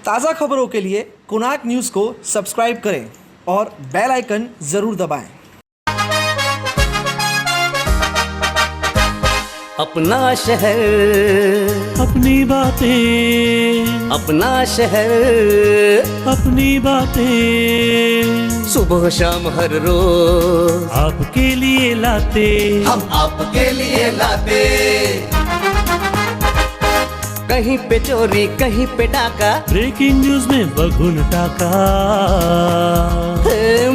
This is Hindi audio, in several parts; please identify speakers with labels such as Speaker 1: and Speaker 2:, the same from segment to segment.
Speaker 1: ताज़ा खबरों के लिए कोणार्क न्यूज़ को सब्सक्राइब करें और बेल आइकन ज़रूर दबाएं।
Speaker 2: अपना शहर,
Speaker 3: अपनी बातें,
Speaker 2: अपना शहर,
Speaker 3: अपनी बातें,
Speaker 2: सुबह शाम हर रोज
Speaker 3: आपके लिए लाते,
Speaker 2: हम आपके लिए लाते। कहीं पे चोरी, कहीं पे डाका,
Speaker 3: ब्रेकिंग न्यूज में बगुन टाका,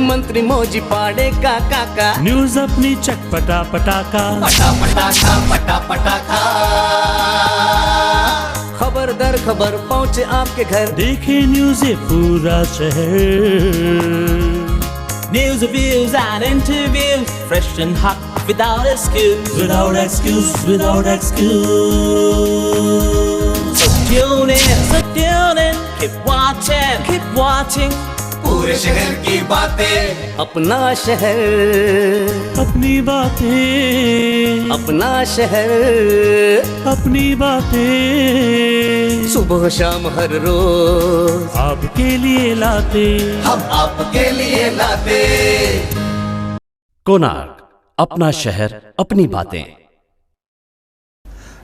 Speaker 2: मंत्री मौजी पाड़े का काका,
Speaker 3: न्यूज अपनी चटपटा पटाका,
Speaker 2: पटा पटाखा पटा पटाखा। खबर दर खबर पहुँचे आपके घर,
Speaker 3: देखे न्यूज ये पूरा शहर।
Speaker 4: News, reviews and interviews, fresh and hot, without excuse.
Speaker 3: Without excuse, without excuse.
Speaker 4: So tune in, keep watching.
Speaker 2: पूरे शहर की बातें, अपना शहर,
Speaker 3: अपनी बातें,
Speaker 2: अपना शहर,
Speaker 3: अपनी बातें,
Speaker 2: सुबह शाम हर रोज
Speaker 3: आपके लिए लाते,
Speaker 2: हम आपके लिए लाते।
Speaker 5: कोणार्क, अपना शहर अपनी बातें।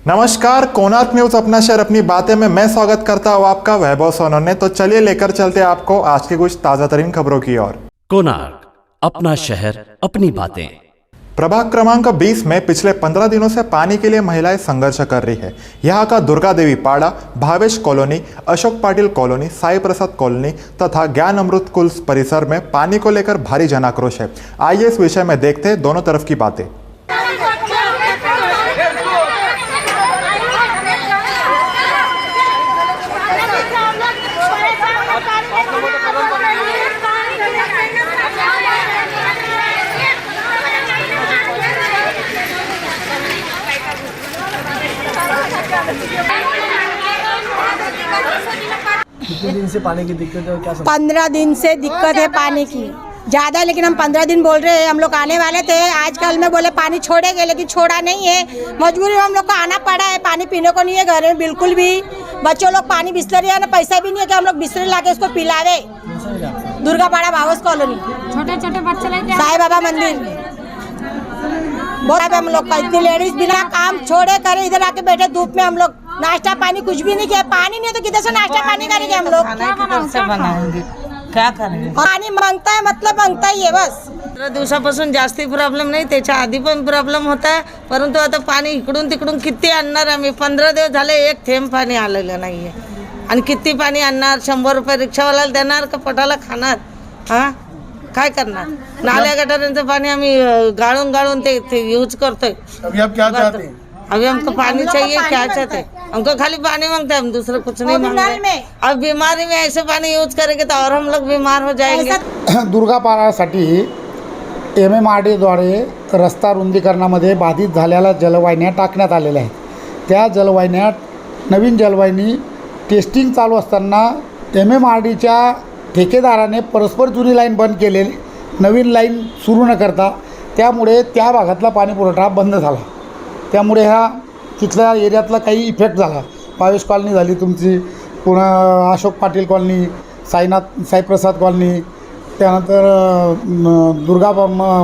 Speaker 6: नमस्कार, कोणार्क न्यूज अपना शहर अपनी बातें में मैं स्वागत करता हूँ आपका वैभव सोनोने। तो चलिए लेकर चलते आपको आज की कुछ ताजा तरीन खबरों की ओर।
Speaker 5: कोणार्क, अपना शहर अपनी बातें।
Speaker 6: प्रभाग क्रमांक 20 में पिछले 15 दिनों से पानी के लिए महिलाएं संघर्ष कर रही है। यहाँ का दुर्गा देवी पाड़ा, भावेश कॉलोनी, अशोक पाटिल कॉलोनी, साई प्रसाद कॉलोनी तथा ज्ञान अमृत कुल परिसर में पानी को लेकर भारी जन आक्रोश है। आइए इस विषय में देखते हैं दोनों तरफ की बातें।
Speaker 7: कितने दिन से पानी की दिक्कत है? क्या
Speaker 8: 15 दिन से दिक्कत है पानी की ज़्यादा, लेकिन हम 15 दिन बोल रहे हैं। हम लोग आने वाले थे, आजकल में बोले पानी छोड़ेंगे, लेकिन छोड़ा नहीं है। मजबूरी में हम लोग को आना पड़ा है। पानी पीने को नहीं है घर में बिल्कुल भी। बच्चों लोग पानी बिस्लरी है ना, पैसा भी नहीं है कि हम लोग बिस्लरी ला के उसको पिलावे। दुर्गा पाड़ा, भावेश कॉलोनी,
Speaker 9: छोटे छोटे बच्चे लेके
Speaker 8: साई बाबा मंदिर बहुत हम लोग का। इतनी लेडीज बिना काम छोड़े करे इधर आके बैठे धूप में। हम लोग नाश्ता पानी कुछ भी नहीं किया। पानी नहीं है तो किधर से नाश्ता पानी करेंगे हम लोग?
Speaker 7: क्या करेंगे?
Speaker 8: पाणी मागता है मतलब मागता ही आहे बस।
Speaker 10: 15 दिवसापासून जास्ती प्रॉब्लेम नाही, त्याच्या आधी पण प्रॉब्लेम होता, परंतु आता पाणी इकडून तिकडून किती आणणार आम्ही? 15 दिवस झाले एक थेंब पाणी आलेलं नाहीये आणि किती पाणी आणणार? 100 रुपये रिक्षावाल्याला देणार का पोटाला खाणार? हा काय करणार? नाल्या गटारांचं पाणी आम्ही गाळून गाळून ते यूज करतोय।
Speaker 7: अभी आप क्या चाहते हैं?
Speaker 10: अभी हमको पानी चाहिए, क्या चाहते हैं? हमको खाली पानी मांगते हैं, हम दूसरा कुछ नहीं मांगते। अब बीमारी में ऐसे पानी यूज करेंगे तो और हम लोग बीमार हो जाएंगे।
Speaker 11: दुर्गा पाडासाठी MMRDद्वारे रस्ता रुंदीकरणामध्ये बाधित झालेल्या जलवाहिन्या टाकण्यात आलेल्या आहेत। त्या जलवाहिन्या, नवीन जलवाहिनी टेस्टिंग चालू असताना MMRDच्या ठेकेदाराने परस्पर जुनी लाईन बंद केलेली, नवीन लाईन सुरू न करता त्यामुळे त्या भागातला पाणी पुरवठा बंद झाला। त्यामुळे ह्या तिथल्या एरियातला काही इफेक्ट झाला। भावेश कॉलनी झाली तुमची, पुन्हा अशोक पाटील कॉलनी, साईप्रसाद कॉलनी, त्यानंतर दुर्गा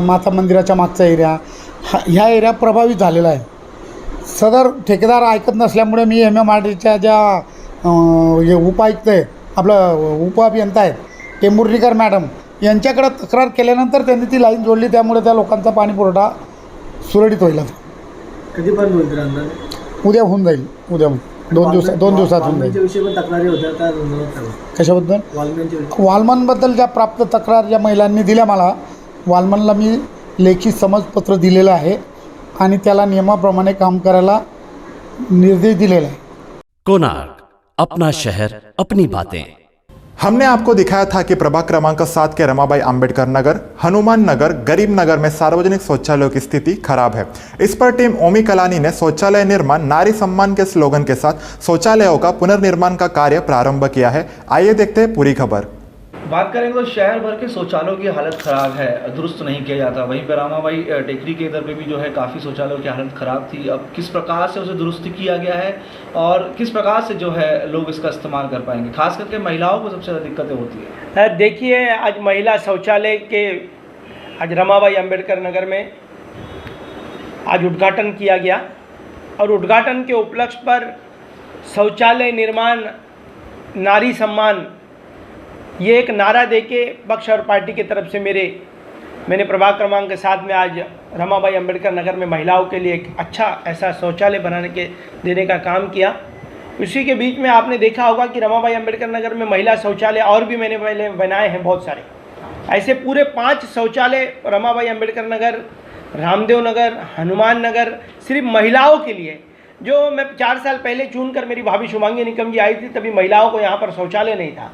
Speaker 11: माता मंदिराच्या मागचा एरिया, ह्या एरिया प्रभावित झालेला आहे। सदर ठेकेदार ऐकत नसल्यामुळे मी MMRDच्या ज्या उपायुक्त आहे, आपलं उपअभियंता आहेत टेंभुर्णीकर मॅडम, यांच्याकडे तक्रार केल्यानंतर त्यांनी ती लाईन जोडली। त्यामुळे त्या लोकांचा पाणी पुरवठा सुरळीत होईल।
Speaker 7: कधीपर्यंत होईल अंदाज?
Speaker 11: उद्या होऊन जाईल, उद्या 2 दिवसात होऊन जाईल।
Speaker 7: तक्रारी होत्या
Speaker 11: कशाबद्दल? वालमनबद्दल ज्या प्राप्त तक्रार ज्या महिलांनी दिल्या मला, वालमनला मी लेखी समजपत्र दिलेलं आहे आणि त्याला नियमाप्रमाणे काम करायला निर्देश दिलेला आहे।
Speaker 5: कोणार्क, अपना शहर अपनी बातें।
Speaker 6: हमने आपको दिखाया था कि प्रभाग क्रमांक 7 के रमाबाई अंबेडकर नगर, हनुमान नगर, गरीब नगर में सार्वजनिक शौचालयों की स्थिति खराब है। इस पर टीम ओमी कलानी ने शौचालय निर्माण नारी सम्मान के स्लोगन के साथ शौचालयों का पुनर्निर्माण का कार्य प्रारंभ किया है। आइए देखते हैं पूरी खबर।
Speaker 9: बात करें तो शहर भर के शौचालयों की हालत ख़राब है, दुरुस्त नहीं किया जाता। वहीं पर रामाबाई टेकरी के इधर पे भी जो है काफ़ी शौचालयों की हालत ख़राब थी। अब किस प्रकार से उसे दुरुस्त किया गया है और किस प्रकार से जो है लोग इसका इस्तेमाल कर पाएंगे, खास करके महिलाओं को सबसे ज़्यादा दिक्कतें होती है।
Speaker 12: देखिए, आज महिला शौचालय के आज रमाबाई अंबेडकर नगर में आज उद्घाटन किया गया और उद्घाटन के उपलक्ष्य पर शौचालय निर्माण नारी सम्मान ये एक नारा देके पक्ष और पार्टी की तरफ से मैंने प्रभाग क्रमांक के साथ में आज रमाबाई अंबेडकर नगर में महिलाओं के लिए एक अच्छा ऐसा शौचालय देने का काम किया। उसी के बीच में आपने देखा होगा कि रमाबाई अंबेडकर नगर में महिला शौचालय और भी मैंने पहले बनाए हैं बहुत सारे। ऐसे पूरे 5 शौचालय रमाबाई अंबेडकर नगर, रामदेव नगर, हनुमान नगर सिर्फ महिलाओं के लिए, जो मैं 4 साल पहले चुनकर मेरी भाभी शुभांगी निकम जी आई थी, तभी महिलाओं को यहाँ पर शौचालय नहीं था।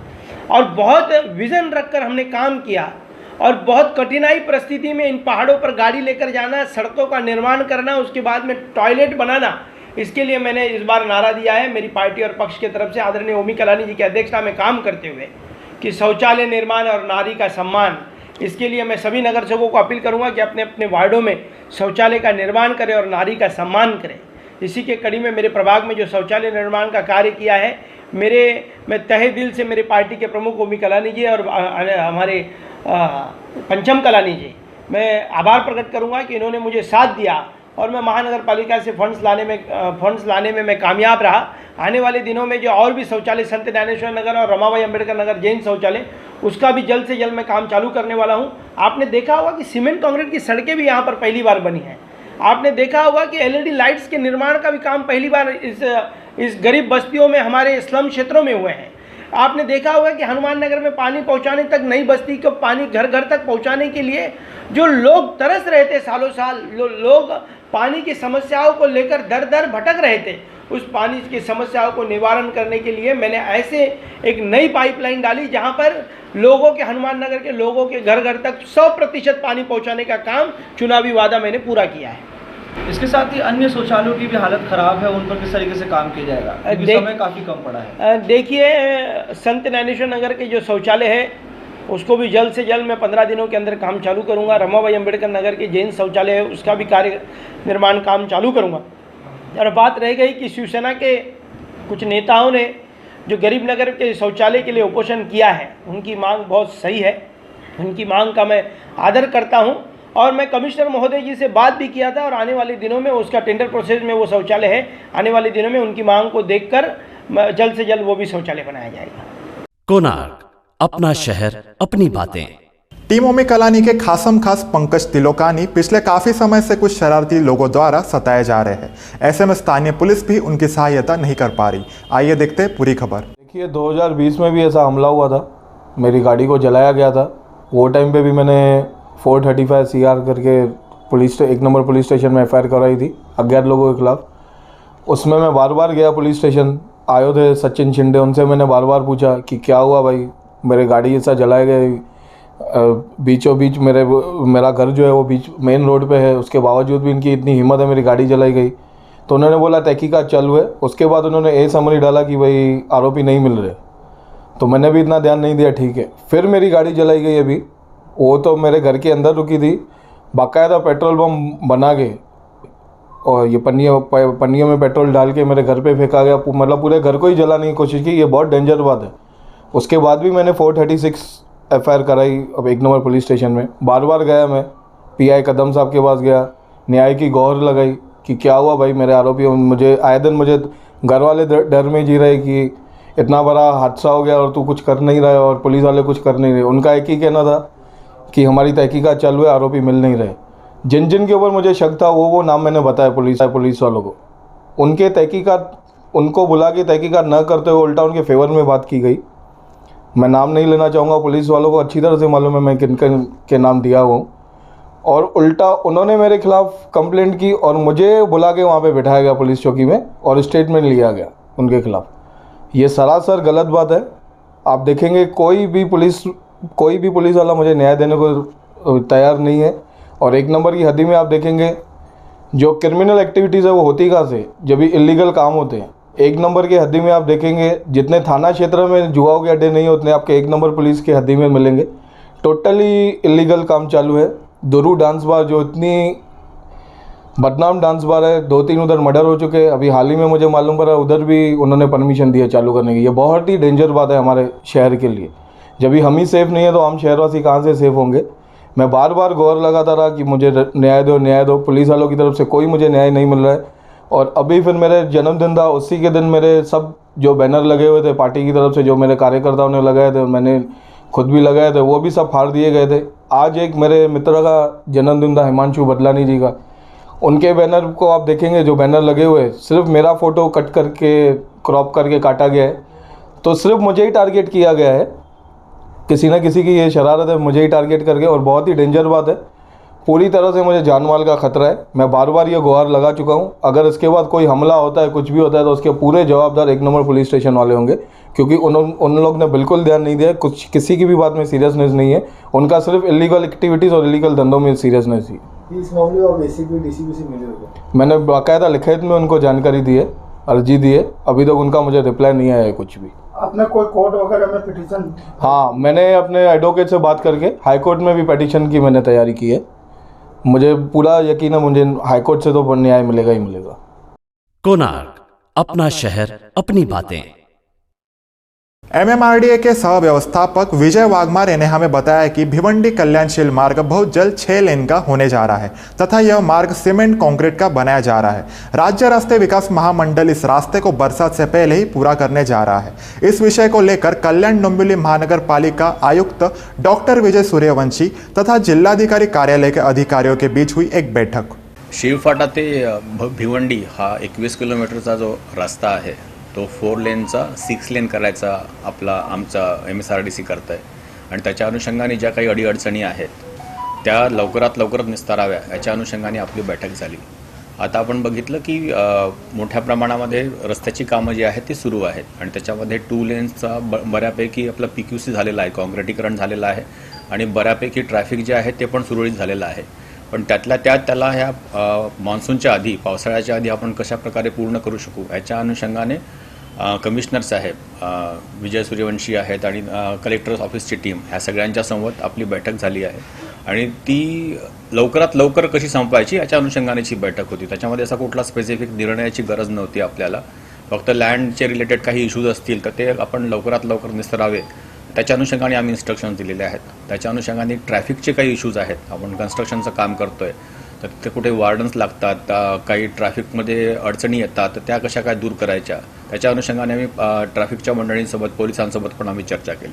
Speaker 12: और बहुत विज़न रखकर हमने काम किया और बहुत कठिनाई परिस्थिति में इन पहाड़ों पर गाड़ी लेकर जाना, सड़कों का निर्माण करना, उसके बाद में टॉयलेट बनाना, इसके लिए मैंने इस बार नारा दिया है मेरी पार्टी और पक्ष की तरफ से आदरणीय ओमी कलानी जी की अध्यक्षता में काम करते हुए कि शौचालय निर्माण और नारी का सम्मान, इसके लिए मैं सभी नगर सेवकों को अपील करूंगा कि अपने अपने वार्डों में शौचालय का निर्माण करें और नारी का सम्मान करें। इसी के कड़ी में मेरे प्रभाग में जो शौचालय निर्माण का कार्य किया है, मैं तहे दिल से मेरे पार्टी के प्रमुख ओमी कलानी जी और हमारे पंचम कलानी जी, मैं आभार प्रकट करूंगा कि इन्होंने मुझे साथ दिया और मैं महानगर पालिका से फंड्स लाने में मैं कामयाब रहा। आने वाले दिनों में जो और भी शौचालय संत ज्ञानेश्वर नगर और रमाबाई अंबेडकर नगर जैन शौचालय, उसका भी जल्द से जल्द मैं काम चालू करने वाला हूं। आपने देखा होगा कि सीमेंट कंक्रीट की सड़कें भी यहां पर पहली बार बनी हैं। आपने देखा होगा कि एलईडी लाइट्स के निर्माण का भी काम पहली बार इस गरीब बस्तियों में, हमारे स्लम क्षेत्रों में हुए हैं। आपने देखा होगा कि हनुमान नगर में पानी पहुंचाने तक, नई बस्ती को पानी घर घर तक पहुंचाने के लिए जो लोग तरस रहे थे, सालों साल लोग पानी की समस्याओं को लेकर दर दर भटक रहे थे, उस पानी की समस्याओं को निवारण करने के लिए मैंने ऐसे एक नई पाइपलाइन डाली जहां पर लोगों के, हनुमान नगर के लोगों के घर घर तक 100% पानी पहुंचाने का काम चुनावी वादा मैंने पूरा किया है।
Speaker 9: इसके साथ ही अन्य शौचालयों की भी हालत ख़राब है, उन पर किस तरीके से काम किया जाएगा, क्योंकि समय काफ़ी कम पड़ा है।
Speaker 12: देखिए, संत ज्ञानेश्वर नगर के जो शौचालय है उसको भी जल्द से जल्द मैं 15 दिनों के अंदर काम चालू करूंगा। रमाबाई अंबेडकर नगर के जैन शौचालय है, उसका भी कार्य निर्माण काम चालू करूंगा। और बात रह गई कि शिवसेना के कुछ नेताओं ने जो गरीब नगर के शौचालय के लिए उपोषण किया है, उनकी मांग बहुत सही है, उनकी मांग का मैं आदर करता हूं और मैं कमिश्नर महोदय जी से बात भी किया था और आने वाले दिनों में उसका टेंडर प्रोसेस में वो शौचालय है, आने वाले दिनों में उनकी मांग को देखकर जल्द से जल्द वो भी शौचालय बनाया जाएगा।
Speaker 5: कोणार्क, अपना शहर, अपनी बातें।
Speaker 6: टीम ओमी कलानी के खासम खास पंकज तिलोकानी पिछले काफी समय से कुछ शरारती लोगों द्वारा सताए जा रहे हैं। ऐसे में स्थानीय पुलिस भी उनकी सहायता नहीं कर पा रही। आइए देखते हैं पूरी खबर।
Speaker 13: देखिए, 2020 में भी ऐसा हमला हुआ था, मेरी गाड़ी को जलाया गया था। वो टाइम पे भी मैंने 435 CR करके 1 नंबर पुलिस स्टेशन में FIR कराई थी 11 लोगों के खिलाफ। उसमें मैं बार बार गया पुलिस स्टेशन, आए थे सचिन शिंदे, उनसे मैंने बार बार पूछा कि क्या हुआ भाई, मेरे गाड़ी ऐसा जलाए गए, बीचों बीच मेरा घर जो है वो बीच मेन रोड पे है, उसके बावजूद भी इनकी इतनी हिम्मत है, मेरी गाड़ी जलाई गई। तो उन्होंने बोला तहकीकात चालू है। उसके बाद उन्होंने समरी डाला कि भाई आरोपी नहीं मिल रहे, तो मैंने भी इतना ध्यान नहीं दिया, ठीक है। फिर मेरी गाड़ी जलाई गई अभी, वो तो मेरे घर के अंदर रुकी थी, बाकायदा पेट्रोल बम बना के और ये पन्नियों में पेट्रोल डाल के मेरे घर पे फेंका गया, मतलब पूरे घर को ही जलाने की कोशिश की। ये बहुत डेंजर बात है। उसके बाद भी मैंने 436 FIR कराई अब 1 नंबर पुलिस स्टेशन में। बार बार गया मैं, PI कदम साहब के पास गया, न्याय की गौर लगाई कि क्या हुआ भाई, मेरे आरोपी मुझे आए दिन मुझे घर वाले डर में जी रहे कि इतना बड़ा हादसा हो गया और तू कुछ कर नहीं रहा है और पुलिस वाले कुछ कर नहीं रहे। उनका एक ही कहना था कि हमारी तहकीकात चालू है, आरोपी मिल नहीं रहे। जिन जिन के ऊपर मुझे शक था वो नाम मैंने बताया पुलिस वालों को। उनके तहकीकात, उनको बुला के तहकीकात न करते हुए उल्टा उनके फेवर में बात की गई। मैं नाम नहीं लेना चाहूँगा, पुलिस वालों को अच्छी तरह से मालूम है मैं किन के नाम दिया हूँ। और उल्टा उन्होंने मेरे खिलाफ कंप्लेंट की और मुझे बुला के वहाँ पे बिठाया गया पुलिस चौकी में और स्टेटमेंट लिया गया उनके खिलाफ। ये सरासर गलत बात है। आप देखेंगे कोई भी पुलिस वाला मुझे न्याय देने को तैयार नहीं है। और 1 नंबर की हदी में आप देखेंगे जो क्रिमिनल एक्टिविटीज़ है वो होती कहाँ से, जब भी इलीगल काम होते हैं। एक नंबर की हद्दी में आप देखेंगे, जितने थाना क्षेत्र में जुआओं के अड्डे नहीं उतने आपके एक नंबर पुलिस की हद्दी में मिलेंगे। टोटली इलीगल काम चालू है। दुरू डांस बार जो इतनी बदनाम डांस बार है, 2-3 उधर मर्डर हो चुके हैं। अभी हाल ही में मुझे मालूम पड़ा उधर भी उन्होंने परमिशन दी है चालू करने की। ये बहुत ही डेंजर बात है हमारे शहर के लिए। जब भी हम ही सेफ़ नहीं है तो हम शहरवासी कहाँ से सेफ़ होंगे। मैं बार बार गौर लगाता रहा कि मुझे न्याय दो। पुलिस वालों की तरफ से कोई मुझे न्याय नहीं मिल रहा है। और अभी फिर मेरे जन्मदिन था, उसी के दिन मेरे सब जो बैनर लगे हुए थे पार्टी की तरफ से, जो मेरे कार्यकर्ताओं ने लगाए थे, मैंने खुद भी लगाए थे, वो भी सब फाड़ दिए गए थे। आज एक मेरे मित्र का जन्मदिन था, हिमांशु बदलानी जी का। उनके बैनर को आप देखेंगे, जो बैनर लगे हुए सिर्फ मेरा फ़ोटो कट करके क्रॉप करके काटा गया है। तो सिर्फ मुझे ही टारगेट किया गया है। किसी न किसी की ये शरारत है, मुझे ही टारगेट करके। और बहुत ही डेंजर बात है, पूरी तरह से मुझे जान माल का खतरा है। मैं बार बार ये गुहार लगा चुका हूँ, अगर इसके बाद कोई हमला होता है, कुछ भी होता है, तो उसके पूरे जवाबदार एक नंबर पुलिस स्टेशन वाले होंगे। क्योंकि उन लोग ने बिल्कुल ध्यान नहीं दिया, कुछ किसी की भी बात में सीरियसनेस नहीं है। उनका सिर्फ इलीगल एक्टिविटीज़ और इलीगल धंधों में सीरियसनेस ही।
Speaker 7: इस मामले में एसीपी डीसीपी से मिले होंगे?
Speaker 13: मैंने बाकायदा लिखित में उनको जानकारी दी है, अर्जी दी है। अभी तक उनका मुझे रिप्लाई नहीं आया है कुछ भी।
Speaker 7: आपने कोई कोर्ट वगैरह में पिटीशन?
Speaker 13: हाँ, मैंने अपने एडवोकेट से बात करके हाई कोर्ट में भी पिटीशन की मैंने तैयारी की है। मुझे पूरा यकीन है मुझे हाई कोर्ट से तो न्याय मिलेगा ही मिलेगा।
Speaker 5: कोणार्क, अपना शहर अपनी बातें।
Speaker 6: MMRDA के सह व्यवस्थापक विजय वाघमारे ने हमें बताया कि भिवंडी कल्याणशील मार्ग बहुत जल्द 6 लेन का होने जा रहा है तथा यह मार्ग सीमेंट कंक्रीट का बनाया जा रहा है। राज्य रास्ते विकास महामंडल इस रास्ते को बरसात से पहले ही पूरा करने जा रहा है। इस विषय को लेकर कल्याण डोंबिवली महानगर पालिका आयुक्त डॉक्टर विजय सूर्यवंशी तथा जिल्हाधिकारी कार्यालय के अधिकारियों के बीच हुई एक बैठक।
Speaker 14: शिवफाटा ते भिवंडी हा 21 किलोमीटरचा जो रस्ता आहे तो 4 लेनचा 6 लेन करायचा आमचा MSRDC करत आहे आणि त्याच्या अनुषंगाने ज्या काही अडीअडचणी आहेत त्या लवकरात निस्ताराव्या याच्या अनुषंगाने आपली बैठक झाली। आता आपण बघितलं की मोठ्या प्रमाणामध्ये रस्त्याची कामं जी आहेत ती सुरू आहेत आणि त्याच्यामध्ये 2 लेन्सचा बऱ्यापैकी आपला PQC झालेला आहे, काँक्रिटीकरण झालेलं आहे आणि बऱ्यापैकी ट्रॅफिक जे आहे ते पण सुरळीत झालेलं आहे। पण त्यातल्या त्यात त्याला ह्या मान्सूनच्या आधी, पावसाळ्याच्या आधी आपण कशा प्रकारे पूर्ण करू शकू याच्या अनुषंगाने कमिशनर साहेब विजय सूर्यवंशी आहेत आणि कलेक्टर ऑफिसची टीम ह्या सगळ्यांच्या सोबत आपली बैठक झाली आहे आणि ती लवकरात लवकर कशी संपवायची याच्या अनुषंगानेची बैठक होती। त्याच्यामध्ये असा कुठला स्पेसिफिक निर्णयाची गरज नव्हती आपल्याला, फक्त लँडचे रिलेटेड काही इश्यूज असतील तर ते आपण लवकरात लवकर निस्तरावे त्याच्या अनुषंगाने आम्ही इन्स्ट्रक्शन्स दिलेले आहेत। त्याच्या अनुषंगाने ट्रॅफिकचे काही इश्यूज आहेत, आपण कन्स्ट्रक्शनचं काम करतोय तर तिथे कुठे वार्डन्स लागतात, काही ट्रॅफिकमध्ये अडचणी येतात तर त्या कशा काय दूर करायच्या त्याच्या अनुषंगाने आम्ही ट्रॅफिकच्या मंडळींसोबत पोलिसांसोबत पण आम्ही चर्चा केली।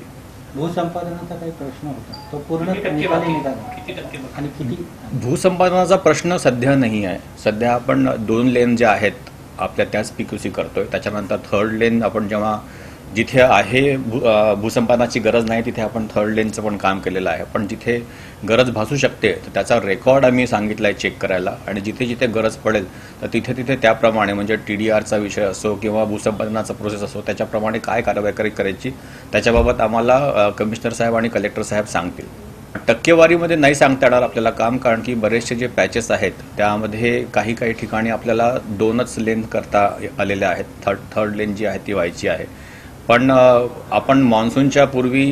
Speaker 15: भूसंपादनाचा काही प्रश्न होता तो पूर्ण आणि किती?
Speaker 14: भूसंपादनाचा प्रश्न सध्या नाही आहे। सध्या आपण 2 लेन जे आहेत आपल्या त्याच PQC करतोय। त्याच्यानंतर 3rd लेन आपण जेव्हा जिथे आहे भूसंपादनाची गरज नाही तिथे आपण 3rd लेनचं पण काम केलेलं आहे। पण जिथे गरज भासू शकते तर त्याचा रेकॉर्ड आम्ही सांगितला आहे चेक करायला आणि जिथे जिथे गरज पडेल तर तिथे तिथे त्याप्रमाणे म्हणजे TDRचा विषय असो किंवा भूसंपादनाचा प्रोसेस असो त्याच्याप्रमाणे काय कारवाई करायची त्याच्याबाबत आम्हाला कमिशनर साहेब आणि कलेक्टर साहेब सांगतील। टक्केवारीमध्ये नाही सांगता येणार आपल्याला काम, कारण की बरेचसे जे पॅचेस आहेत त्यामध्ये काही ठिकाणी आपल्याला 2च लेन करता आलेल्या आहेत। 3rd लेन जी आहे ती व्हायची आहे, पण आपण मान्सूनच्या पूर्वी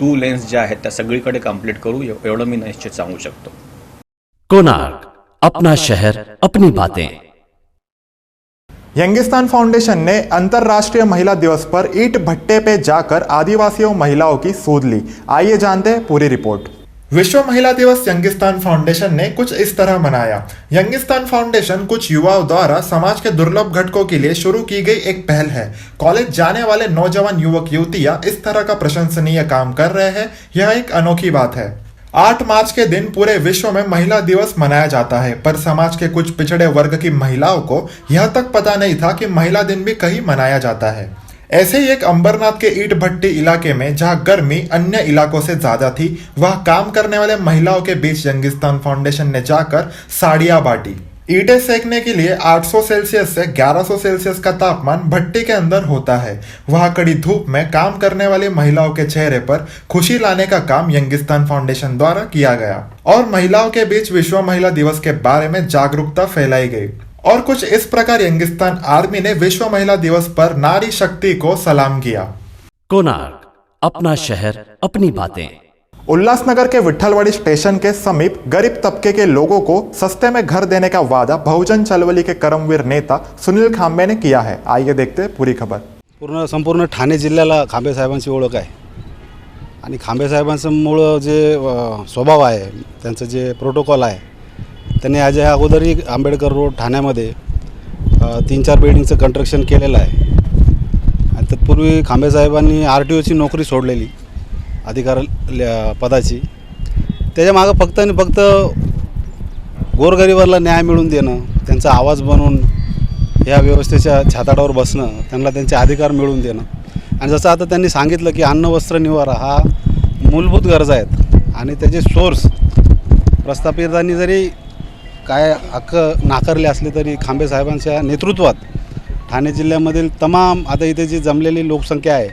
Speaker 14: 2 लेन्स ज्या आहेत त्या सगळीकडे कंप्लीट करू एवढं मी निश्चित सांगू शकतो।
Speaker 5: कोणार्क, अपना शहर अपनी बातें।
Speaker 6: यंगिस्तान फाउंडेशन ने अंतर्राष्ट्रीय महिला दिवस पर ईंट भट्टे पे जाकर आदिवासियों महिलाओं की सूद ली। आइए जानते हैं पूरी रिपोर्ट। विश्व महिला दिवस यंगिस्तान फाउंडेशन ने कुछ इस तरह मनाया। यंगिस्तान फाउंडेशन कुछ युवाओं द्वारा समाज के दुर्लभ घटकों के लिए शुरू की गई एक पहल है। कॉलेज जाने वाले नौजवान युवक युवतियां इस तरह का प्रशंसनीय काम कर रहे हैं, यह एक अनोखी बात है। 8 मार्च के दिन पूरे विश्व में महिला दिवस मनाया जाता है, पर समाज के कुछ पिछड़े वर्ग की महिलाओं को यह तक पता नहीं था कि महिला दिन भी कहीं मनाया जाता है। ऐसे ही एक अंबरनाथ के ईंट भट्टी इलाके में जहां गर्मी अन्य इलाकों से ज्यादा थी, वह काम करने वाले महिलाओं के बीच यंगिस्तान फाउंडेशन ने जाकर साड़ियां बांटी। ईंटें सेकने के लिए 800 सेल्सियस से 1100 सेल्सियस का तापमान भट्टी के अंदर होता है। वहां कड़ी धूप में काम करने वाली महिलाओं के चेहरे पर खुशी लाने का काम यंगिस्तान फाउंडेशन द्वारा किया गया और महिलाओं के बीच विश्व महिला दिवस के बारे में जागरूकता फैलाई गई। और कुछ इस प्रकार यंगिस्तान आर्मी ने विश्व महिला दिवस पर नारी शक्ति को सलाम किया।
Speaker 5: कोणार्क, अपना शहर अपनी बातें।
Speaker 6: उल्लासनगर के विठलवाड़ी स्टेशन के समीप गरीब तबके के लोगों को सस्ते में घर देने का वादा बहुजन चळवळी के कर्मवीर नेता सुनील खांबे ने किया है। आइए देखते हैं पूरी खबर।
Speaker 16: संपूर्ण ठाणे जिल्ह्याला खांबे साहेबांची ओळख आहे आणि खांबे साहेबांचं मूळ जे स्वभाव आहे, त्यांचं जे प्रोटोकॉल आहे, त्यांनी आज या अगोदरही आंबेडकर रोड ठाण्यामध्ये 3-4 बिल्डिंगचं कंस्ट्रक्शन केलेलं आहे आणि तत्पूर्वी खांबे साहेबांनी RTOची नोकरी सोडलेली अधिकार पदाची। त्याच्या मागं फक्त आणि फक्त गोरगरिबाला न्याय मिळवून देणं, त्यांचा आवाज बनवून या व्यवस्थेच्या छाताडावर बसणं, त्यांना त्यांचे अधिकार मिळवून देणं आणि जसं आता त्यांनी सांगितलं की अन्न वस्त्र निवारा हा मूलभूत गरजा आहेत आणि त्याचे सोर्स प्रस्थापितांनी जरी काय हक्क नाकारले असले तरी खांबे साहेबांच्या नेतृत्वात ठाणे जिल्ह्यामधील तमाम आता इथे जी जमलेली लोकसंख्या आहे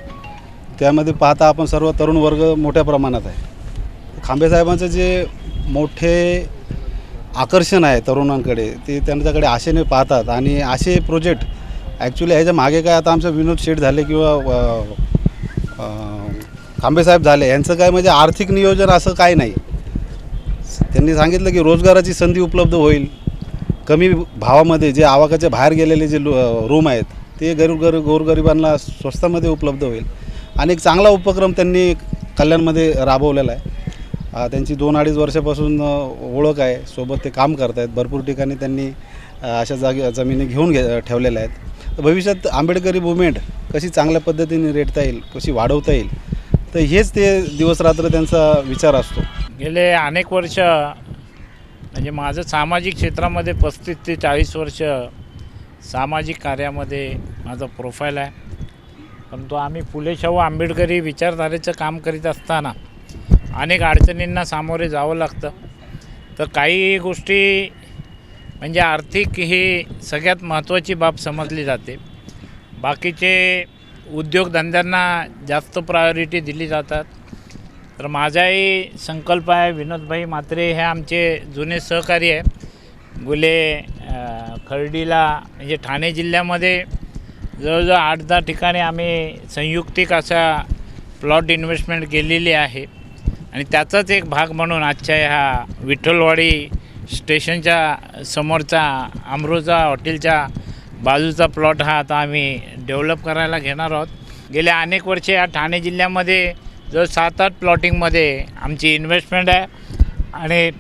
Speaker 16: त्यामध्ये पाहता आपण सर्व तरुण वर्ग मोठ्या प्रमाणात आहे। खांबे साहेबांचं जे मोठे आकर्षण आहे तरुणांकडे ते त्यांच्याकडे आशेने पाहतात आणि असे प्रोजेक्ट ॲक्च्युली ह्याच्या मागे काय आता आमचं विनोद शेठ झाले किंवा खांबे साहेब झाले यांचं काय म्हणजे आर्थिक नियोजन असं काय नाही। त्यांनी सांगितलं की रोजगाराची संधी उपलब्ध होईल, कमी भावामध्ये जे आवाकाच्या बाहेर गेलेले जे रूम आहेत ते गोरगरिबांना स्वस्तामध्ये उपलब्ध होईल आणि एक चांगला उपक्रम त्यांनी कल्याणमध्ये राबवलेला आहे। त्यांची 2-2.5 वर्षापासून ओळख आहे, सोबत ते काम करत आहेत। भरपूर ठिकाणी त्यांनी अशा जमिनी घेऊन ठेवलेल्या आहेत। तर भविष्यात आंबेडकरी मुवमेंट कशी चांगल्या पद्धतीने रेटता येईल, कशी वाढवता येईल, तर हेच ते दिवसरात्र त्यांचा विचार असतो।
Speaker 17: गेले अनेक वर्ष म्हणजे माझं सामाजिक क्षेत्रामध्ये 35 ते 40 वर्ष सामाजिक कार्यामध्ये माझं प्रोफाईल आहे। परंतु आम्ही फुले शाहू आंबेडकरी विचारधारेचं काम करीत असताना अनेक अडचणींना सामोरे जावं लागतं। तर काही गोष्टी म्हणजे आर्थिक ही सगळ्यात महत्त्वाची बाब समजली जाते, बाकीचे उद्योगधंद्यांना जास्त प्रायोरिटी दिली जातात। तर माझाही संकल्प आहे, विनोदभाई म्हात्रे हे आमचे जुने सहकारी आहे। गुले खर्डीला म्हणजे ठाणे जिल्ह्यामध्ये जवळजवळ 8-10 ठिकाणी आम्ही संयुक्तिक असा प्लॉट इन्व्हेस्टमेंट केलेली आहे आणि त्याचाच एक भाग म्हणून आजच्या ह्या विठ्ठलवाडी स्टेशनच्या समोरचा अमरोजा हॉटेलच्या बाजूचा प्लॉट हा आता आम्ही डेव्हलप करायला घेणार आहोत। गेल्या अनेक वर्षे या ठाणे जिल्ह्यामध्ये जवळ 7-8 प्लॉटिंगमध्ये आमची इन्व्हेस्टमेंट आहे आणि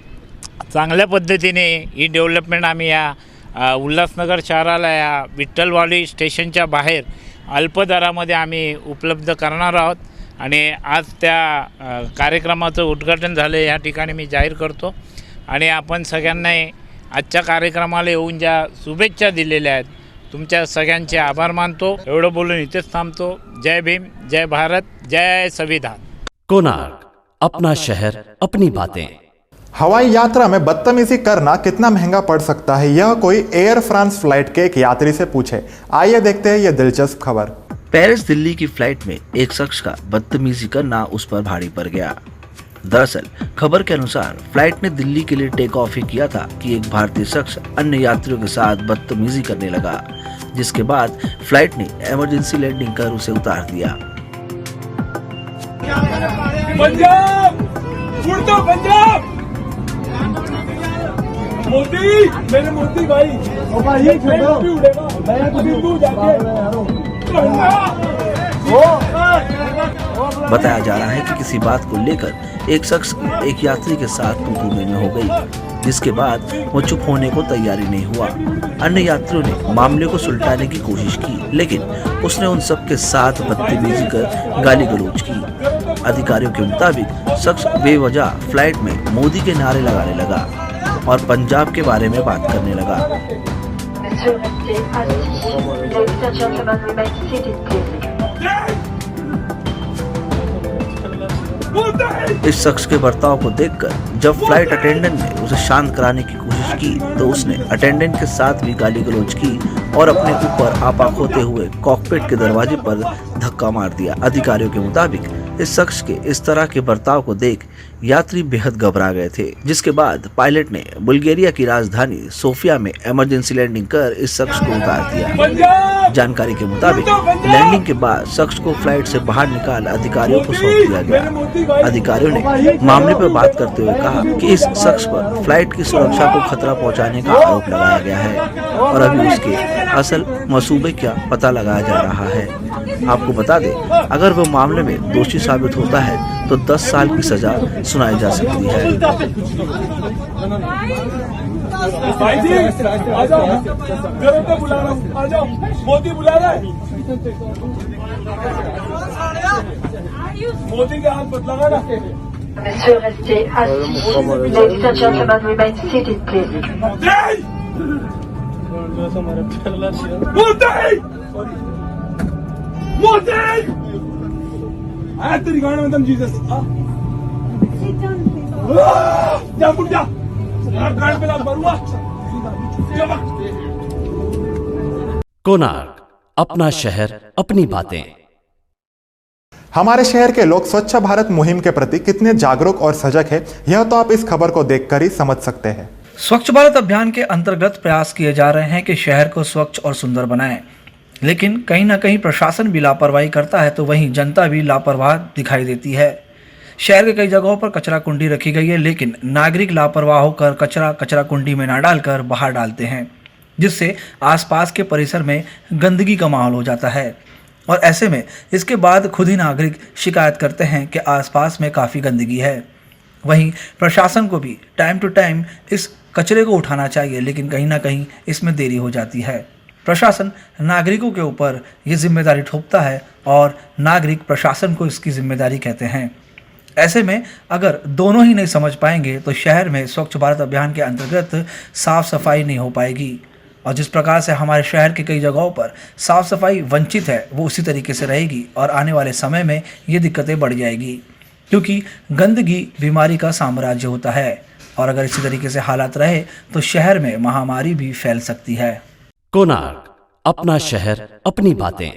Speaker 17: चांगल्या पद्धतीने ही डेव्हलपमेंट आम्ही या उल्हासनगर शहराला या विठ्ठलवाडी स्टेशनच्या बाहेर अल्प दरामध्ये आम्ही उपलब्ध करणार आहोत आणि आज त्या कार्यक्रमाचं उद्घाटन झालं या ठिकाणी मी जाहीर करतो आणि आपण सगळ्यांना आजच्या कार्यक्रमाला येऊन ज्या शुभेच्छा दिलेल्या आहेत तुमच्या सगळ्यांचे आभार मानतो। एवढं बोलून इथेच थांबतो। जय भीम, जय भारत, जय संविधान।
Speaker 5: कोणार्क, अपना शहर अपनी बातें।
Speaker 6: हवाई यात्रा में बदतमीजी करना कितना महंगा पड़ सकता है, यह कोई एयर फ्रांस फ्लाइट के एक यात्री से पूछे। आइए देखते हैं ये दिलचस्प खबर।
Speaker 18: पेरिस दिल्ली की फ्लाइट में एक शख्स का बदतमीजी करना उस पर भारी पड़ गया। दरअसल खबर के अनुसार फ्लाइट ने दिल्ली के लिए टेक ऑफ ही किया था कि एक भारतीय शख्स अन्य यात्रियों के साथ बदतमीजी करने लगा, जिसके बाद फ्लाइट ने इमरजेंसी लैंडिंग कर उसे उतार दिया।
Speaker 19: पंजाब, पंजाब, मोदी, मेरे मोदी भाई, ये छोड़ो,
Speaker 18: बताया जा रहा है कि किसी बात को लेकर एक शख्स एक यात्री के साथ तू-तू में हो गई, जिसके बाद वो चुप होने को तैयारी नहीं हुआ। अन्य यात्रियों ने मामले को सुलटाने की कोशिश की, लेकिन उसने उन सब के साथ बदतमीजी कर गाली गलौज की। अधिकारियों के मुताबिक शख्स बेवजह फ्लाइट में मोदी के नारे लगाने लगा और पंजाब के बारे में बात करने लगा। इस शख्स के बर्ताव को देखकर जब फ्लाइट अटेंडेंट ने उसे शांत कराने की कोशिश की तो उसने अटेंडेंट के साथ भी गाली गलौज की और अपने ऊपर आपा खोते हुए कॉकपिट के दरवाजे पर धक्का मार दिया। अधिकारियों के मुताबिक इस शख्स के इस तरह के बर्ताव को देख यात्री बेहद घबरा गए थे, जिसके बाद पायलट ने बुल्गारिया की राजधानी सोफिया में इमरजेंसी लैंडिंग कर इस शख्स को उतार दिया। जानकारी के मुताबिक लैंडिंग के बाद शख्स को फ्लाइट से बाहर निकाल अधिकारियों को सौंप दिया गया। अधिकारियों ने मामले पर बात करते हुए कहा कि इस शख्स पर फ्लाइट की सुरक्षा को खतरा पहुंचाने का आरोप लगाया गया है और अभी उसके असल मसूबे का पता लगाया जा रहा है। आपको बता दें, अगर वह मामले में दोषी साबित होता है तो 10 साल की सजा सुनाई जा सकती है।
Speaker 19: भाई जी, आ जाओ, जरूर तो बुला रहा हूँ, आ जाओ, मोदी बुला रहा है, मोदी के हाथ मत लगाना।
Speaker 20: Monsieur, restez assis. Ladies and gentlemen, remain seated, please.
Speaker 19: Modi! आया तेरी गाड़ी में दम जीसस। जा मुड़ जा। गाड़ी पे लाग बरुआ।
Speaker 5: कोणार्क, अपना शहर अपनी बातें।
Speaker 6: हमारे शहर के लोग स्वच्छ भारत मुहिम के प्रति कितने जागरूक और सजग हैं, यह तो आप इस खबर को देखकर ही समझ सकते हैं।
Speaker 1: स्वच्छ भारत अभियान के अंतर्गत प्रयास किए जा रहे हैं कि शहर को स्वच्छ और सुंदर बनाएं, लेकिन कहीं ना कहीं प्रशासन भी लापरवाही करता है तो वहीं जनता भी लापरवाह दिखाई देती है। शहर के कई जगहों पर कचरा कुंडी रखी गई है, लेकिन नागरिक लापरवाह होकर कचरा कुंडी में ना डालकर बाहर डालते हैं, जिससे आसपास के परिसर में गंदगी का माहौल हो जाता है। और ऐसे में इसके बाद खुद ही नागरिक शिकायत करते हैं कि आसपास में काफ़ी गंदगी है। वहीं प्रशासन को भी टाइम टू टाइम इस कचरे को उठाना चाहिए, लेकिन कहीं ना कहीं इसमें देरी हो जाती है। प्रशासन नागरिकों के ऊपर ये जिम्मेदारी थोपता है और नागरिक प्रशासन को इसकी जिम्मेदारी कहते हैं। ऐसे में अगर दोनों ही नहीं समझ पाएंगे तो शहर में स्वच्छ भारत अभियान के अंतर्गत साफ सफाई नहीं हो पाएगी, और जिस प्रकार से हमारे शहर की कई जगहों पर साफ सफाई वंचित है वो उसी तरीके से रहेगी और आने वाले समय में ये दिक्कतें बढ़ जाएगी, क्योंकि गंदगी बीमारी का साम्राज्य होता है और अगर इसी तरीके से हालात रहे तो शहर में महामारी भी फैल सकती है।
Speaker 5: कोणार्क, अपना शहर अपनी बातें।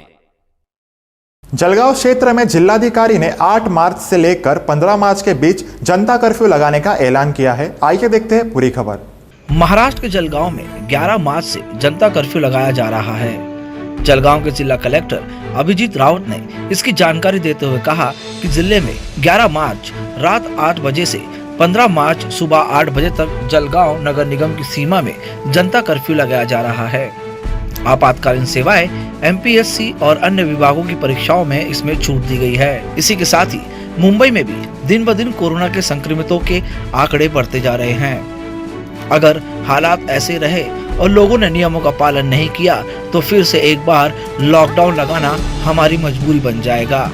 Speaker 6: जलगांव क्षेत्र में जिलाधिकारी ने 8 मार्च से लेकर 15 मार्च के बीच जनता कर्फ्यू लगाने का ऐलान किया है। आइए देखते हैं पूरी खबर।
Speaker 1: महाराष्ट्र के जलगांव में 11 मार्च से जनता कर्फ्यू लगाया जा रहा है। जलगांव के जिला कलेक्टर अभिजीत रावत ने इसकी जानकारी देते हुए कहा कि जिले में 11 मार्च रात 8 बजे से 15 मार्च सुबह 8 बजे तक जलगांव नगर निगम की सीमा में जनता कर्फ्यू लगाया जा रहा है। आपातकालीन सेवाएं, एमपीएससी और अन्य विभागों की परीक्षाओं में इसमें छूट दी गई है। इसी के साथ ही मुंबई में भी दिन ब दिन कोरोना के संक्रमितों के आंकड़े बढ़ते जा रहे हैं। अगर हालात ऐसे रहे और लोगों ने नियमों का पालन नहीं किया तो फिर से एक बार लॉकडाउन लगाना हमारी मजबूरी बन जाएगा।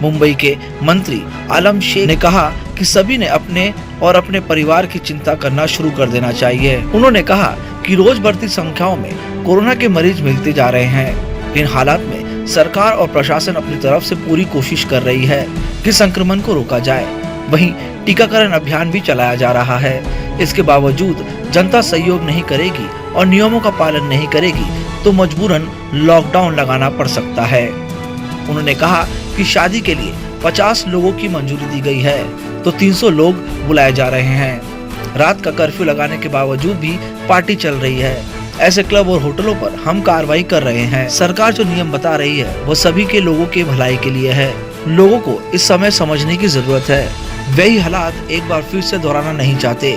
Speaker 1: मुंबई के मंत्री आलम शेख ने कहा कि सभी ने अपने और अपने परिवार की चिंता करना शुरू कर देना चाहिए। उन्होंने कहा कि रोज बढ़ती संख्याओं में कोरोना के मरीज मिलते जा रहे हैं। इन हालात में सरकार और प्रशासन अपनी तरफ से पूरी कोशिश कर रही है कि संक्रमण को रोका जाए। वहीं टीकाकरण अभियान भी चलाया जा रहा है। इसके बावजूद जनता सहयोग नहीं करेगी और नियमों का पालन नहीं करेगी तो मजबूरन लॉकडाउन लगाना पड़ सकता है। उन्होंने कहा कि शादी के लिए 50 लोगों की मंजूरी दी गई है तो 300 लोग बुलाए जा रहे हैं। रात का कर्फ्यू लगाने के बावजूद भी पार्टी चल रही है। ऐसे क्लब और होटलों पर हम कार्रवाई कर रहे हैं। सरकार जो नियम बता रही है वो सभी के लोगों के भलाई के लिए है। लोगों को इस समय समझने की जरूरत है। वही हालात एक बार फिर से दोहराना नहीं चाहते।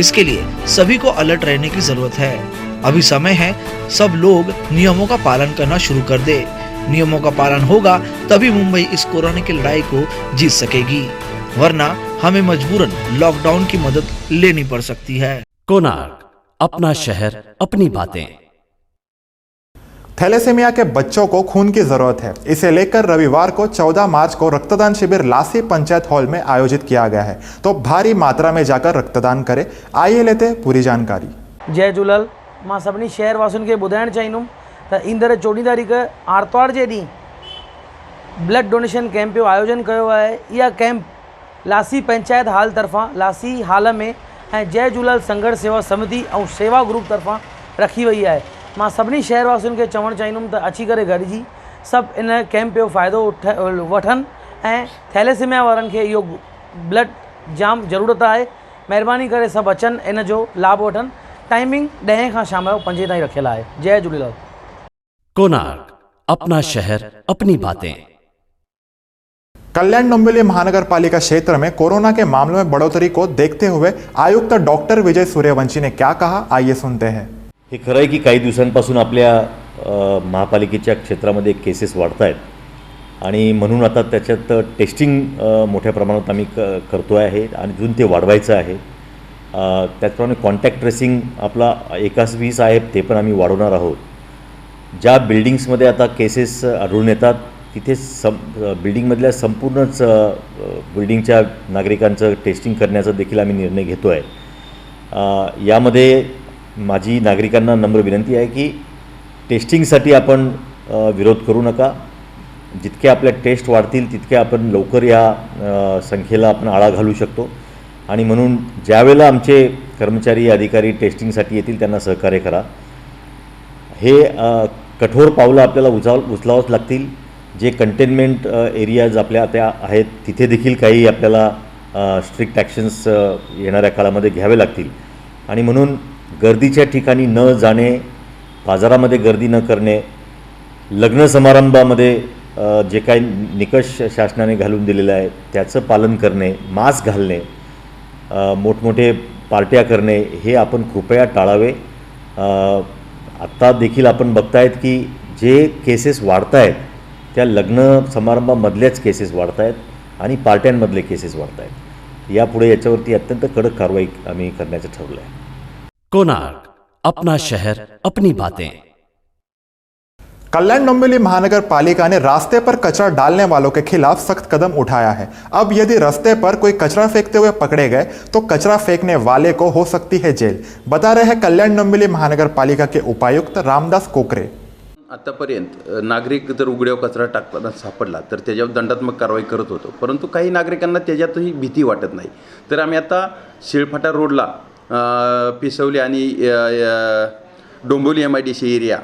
Speaker 1: इसके लिए सभी को अलर्ट रहने की जरूरत है। अभी समय है, सब लोग नियमों का पालन करना शुरू कर दे। नियमों का पालन होगा तभी मुंबई इस कोरोना की लड़ाई को जीत सकेगी, वरना हमें मजबूरन लॉकडाउन की मदद लेनी पड़ सकती है।
Speaker 5: कोणार्क, अपना शहर अपनी बातें।
Speaker 6: थैलेसीमिया के बच्चों को खून की जरूरत है। इसे लेकर रविवार को 14 मार्च को रक्तदान शिविर लासी पंचायत हॉल में आयोजित किया गया है, तो भारी मात्रा में जाकर रक्तदान करें। आइए लेते हैं पूरी जानकारी।
Speaker 21: जय झूलेलाल। मां सभिनी शहर वासियुनि खे ॿुधाइणु चाहींदुमि त ईंदड़ 14 तारीख़ आर्तवार जे ॾींहुं ब्लड डोनेशन कैंप जो आयोजन कयो आहे। इहा कैंप लासी पंचायत हाल तरफ़ां लासी हाल में ऐं जय झूलेलाल संघर्ष सेवा समिति ऐं सेवा ग्रुप तरफ़ां रखी वई आहे। मां सभिनी शहर वासियुनि खे चवणु चाहींदुमि त अची करे गॾिजी सभु इन कैंप जो फ़ाइदो वठनि ऐं थैलेसीमिया वारनि खे इहो ब्लड जाम ज़रूरत आहे। महिरबानी करे सभु अचनि इन जो लाभ वठनि। टाइमिंग 10 खां शाम जो 5 ताईं रखियल आहे। जय झूलेलाल।
Speaker 5: कोणार्क, अपना शहर अपनी बातें।
Speaker 6: कल्याण डोंबिवली महानगर पालिका क्षेत्र में कोरोना के मामलों में बढ़ोतरी को देखते हुए आयुक्त डॉक्टर विजय सूर्यवंशी ने क्या कहा, आइए सुनते हैं।
Speaker 4: हे खरं आहे की काही दिवसांपासून आपल्या महापालिकेच्या क्षेत्रामध्ये केसेस वाढत आहेत आणि म्हणून आता त्याच्यात टेस्टिंग मोठ्या प्रमाणात आम्ही करतो आहे आणि अजून ते वाढवायचं आहे। त्याचप्रमाणे कॉन्टॅक्ट ट्रेसिंग आपला 21-20 आहे ते पण आम्ही वाढवणार आहोत। ज्या बिल्डिंग्समध्ये आता केसेस आढळून येतात तिथे बिल्डिंगमधल्या संपूर्णच बिल्डिंगच्या नागरिकांचं टेस्टिंग करण्याचा देखील आम्ही निर्णय घेतो आहे। यामध्ये माझी नागरिकांना नम्र विनंती आहे की टेस्टिंगसाठी आपण विरोध करू नका। जितके आपल्या टेस्ट वाढतील तितके आपण लवकर या संख्येला आपण आळा घालू शकतो आणि म्हणून ज्यावेळेला आमचे कर्मचारी अधिकारी टेस्टिंगसाठी येतील त्यांना सहकार्य करा। हे कठोर पावलं आपल्याला उचलावंच लागतील। जे कंटेनमेंट एरियाज आपल्या त्या आहेत तिथे देखील काही आपल्याला स्ट्रिक्ट ॲक्शन्स येणाऱ्या काळामध्ये घ्यावे लागतील आणि म्हणून गर्दीच्या ठिकाणी न जाणे, बाजारामध्ये गर्दी न करणे, लग्न समारंभामध्ये जे काही निकष शासनाने घालून दिलेले आहेत त्याचं पालन करणे, मास्क घालणे, मोठमोठे पार्ट्या करणे हे आपण कृपया टाळावे। आत्ता देखील आपण बघतायत की जे केसेस वाढत आहेत त्या लग्न समारंभामधल्याच केसेस वाढत आहेत आणि पार्ट्यांमधले केसेस वाढत आहेत। यापुढे याच्यावरती अत्यंत कडक कारवाई आम्ही करण्याचं ठरवलं आहे।
Speaker 5: कोणार्क, अपना शहर अपनी बातें।
Speaker 6: कल्याण डोंबिवली महानगर पालिका ने रास्ते पर कचरा डालने वालों के खिलाफ सख्त कदम उठाया है। अब यदि रास्ते पर कोई कचरा फेंकते हुए पकड़े गए तो कचरा फेंकने वाले को हो सकती है जेल, बता रहे हैं कल्याण डोंबिवली महानगर पालिका के उपायुक्त रामदास कोकरे।
Speaker 22: आतापर्यंत नागरिक जर उघड्यावर कचरा टाकताना सापडला तर त्याच्यावर दंडात्मक कारवाई करत होतो, परंतु काही नागरिकांना त्याच्यातही भीती वाटत नाही। तर आम्ही आता शिळफाटा रोडला पिसवली आणि डोंबिवली MIDC एरिया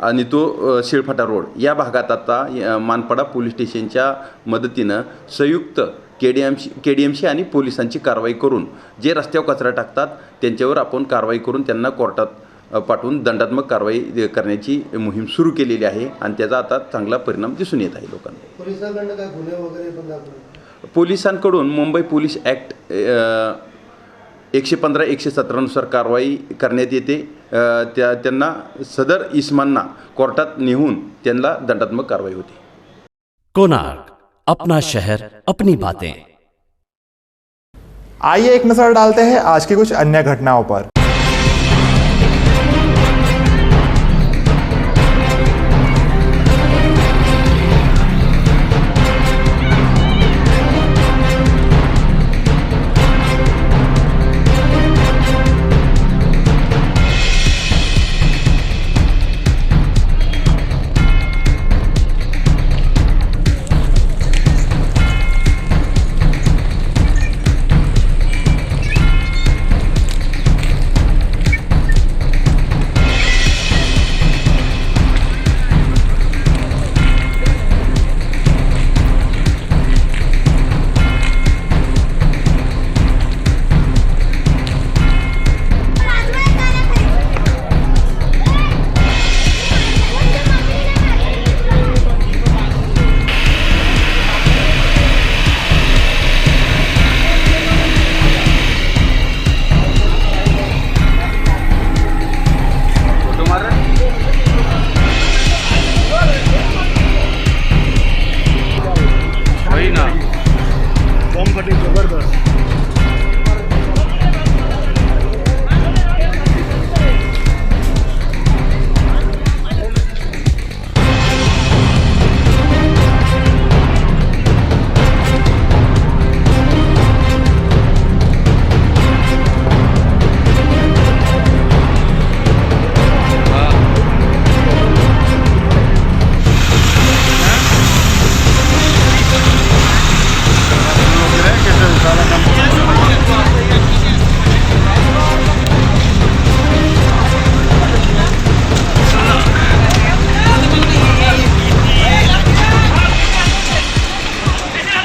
Speaker 22: आणि तो शिळफाटा रोड या भागात आता मानपाडा पोलीस स्टेशनच्या मदतीनं संयुक्त KDMC आणि पोलिसांची कारवाई करून जे रस्त्यावर कचरा टाकतात त्यांच्यावर आपण कारवाई करून त्यांना कोर्टात पाठवून दंडात्मक कारवाई करण्याची मोहीम सुरू केलेली आहे आणि त्याचा आता चांगला परिणाम दिसून येत आहे लोकांना।
Speaker 7: पोलिसांकडून काय गुन्हे वगैरे पण दाखवले?
Speaker 22: पोलिसांकडून मुंबई पोलीस ॲक्ट 115-117 नुसार कारवाई करण्यात येते। त्यांना सदर इस्मांना कोर्टात नेऊन त्यांना दंडात्मक कारवाई होते।
Speaker 5: कोणार्क, अपना शहर अपनी बातें।
Speaker 6: आइए एक नजर डालते हैं आज की कुछ अन्य घटनाओं पर।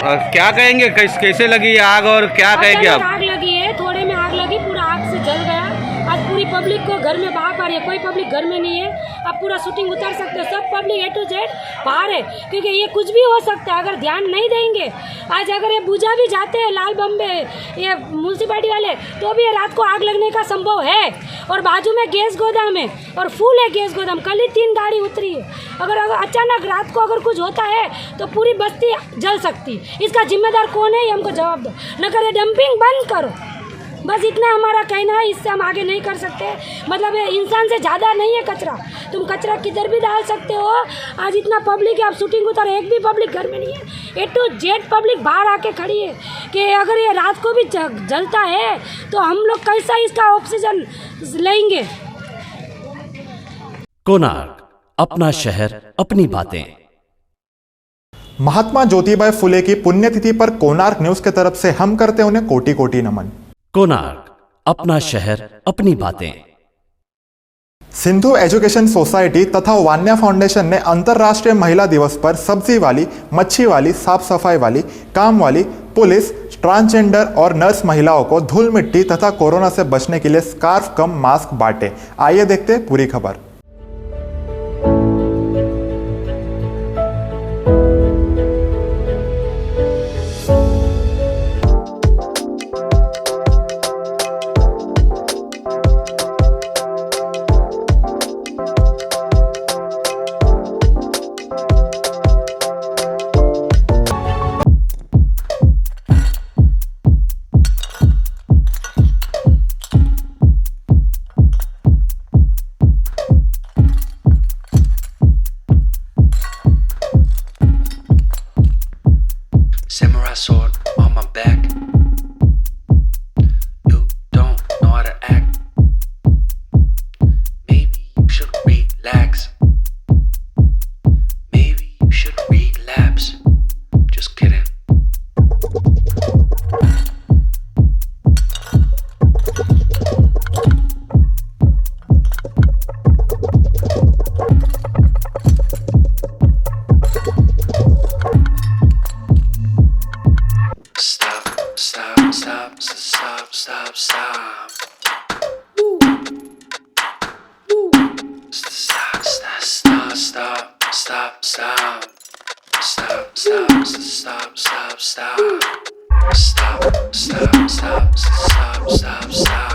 Speaker 2: क्या कहेंगे, कैसे लगी आग और क्या कहेंगे आप?
Speaker 3: आग लगी है, थोड़े में आग लगी, पूरा आग से जल गया। आज पूरी पब्लिक को घर में बाहर पा रही है, कोई पब्लिक घर में नहीं है। अब पूरा शूटिंग उतार सकते हैं, सब पब्लिक A to Z बाहर है, क्योंकि ये कुछ भी हो सकता है अगर ध्यान नहीं देंगे। आज अगर ये बुझा भी जाते हैं लाल बम्बे ये म्यूनसिपालिटी वाले, तो भी ये रात को आग लगने का संभव है। और बाजू में गैस गोदाम है और फुल है गैस गोदाम, कल ही 3 गाड़ी उतरी है। अगर अचानक रात को अगर कुछ होता है तो पूरी बस्ती जल सकती। इसका जिम्मेदार कौन है, ये हमको जवाब दो। न करे डंपिंग बंद करो, बस इतना हमारा कहना है। इससे हम आगे नहीं कर सकते। मतलब इंसान से ज़्यादा नहीं है कचरा, तुम कचरा किधर भी डाल सकते हो। आज इतना पब्लिक है, आप शूटिंग उतार, एक भी पब्लिक घर में नहीं है। A to Z पब्लिक बाहर आके खड़ी है कि अगर ये रात को भी जलता है तो हम लोग कैसा इसका ऑक्सीजन लेंगे।
Speaker 5: कोणार्क, अपना शहर अपनी बातें।
Speaker 6: महात्मा ज्योतिबा फुले की पुण्यतिथि पर कोणार्क न्यूज की तरफ से हम करते उन्हें कोटि कोटि नमन।
Speaker 5: कोणार्क, अपना शहर अपनी बातें।
Speaker 6: सिंधु एजुकेशन सोसाइटी तथा वान्या फाउंडेशन ने अंतर्राष्ट्रीय महिला दिवस पर सब्जी वाली, मच्छी वाली, साफ सफाई वाली, काम वाली, पुलिस, ट्रांसजेंडर और नर्स महिलाओं को धूल मिट्टी तथा कोरोना से बचने के लिए स्कार्फ कम मास्क बांटे। आइए देखते हैं पूरी खबर।
Speaker 23: Samurai sword on my back. You don't know how to act. Maybe you should relax. Maybe you should relapse. Just kidding. Stop, stop, stop, stop, stop, stop. Stop, stop, stop, stop, stop, stop. Stop, stop, stop, stop, stop.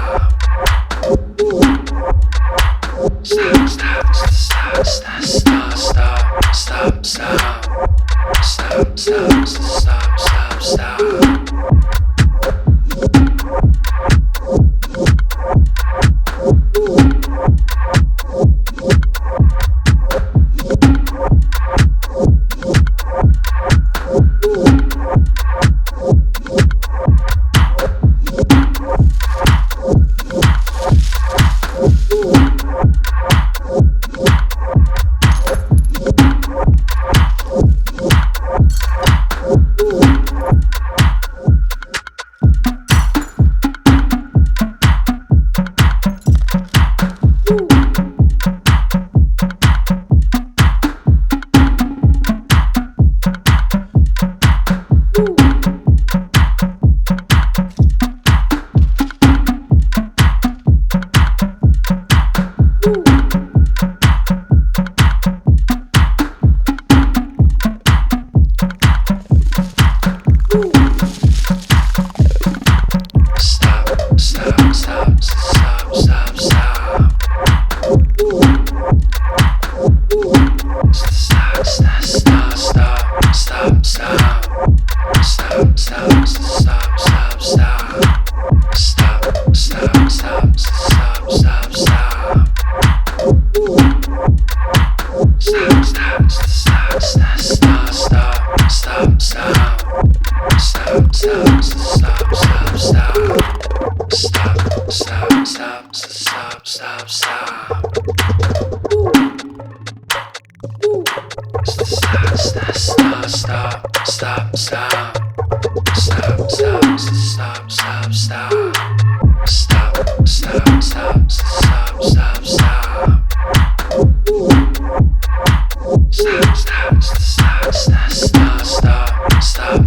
Speaker 23: Stop, stop, stop, stop, stop, stop. Stop, stop, stop, stop, stop, stop, stop, stop. Stop, stop, stop, stop, stop. Stop.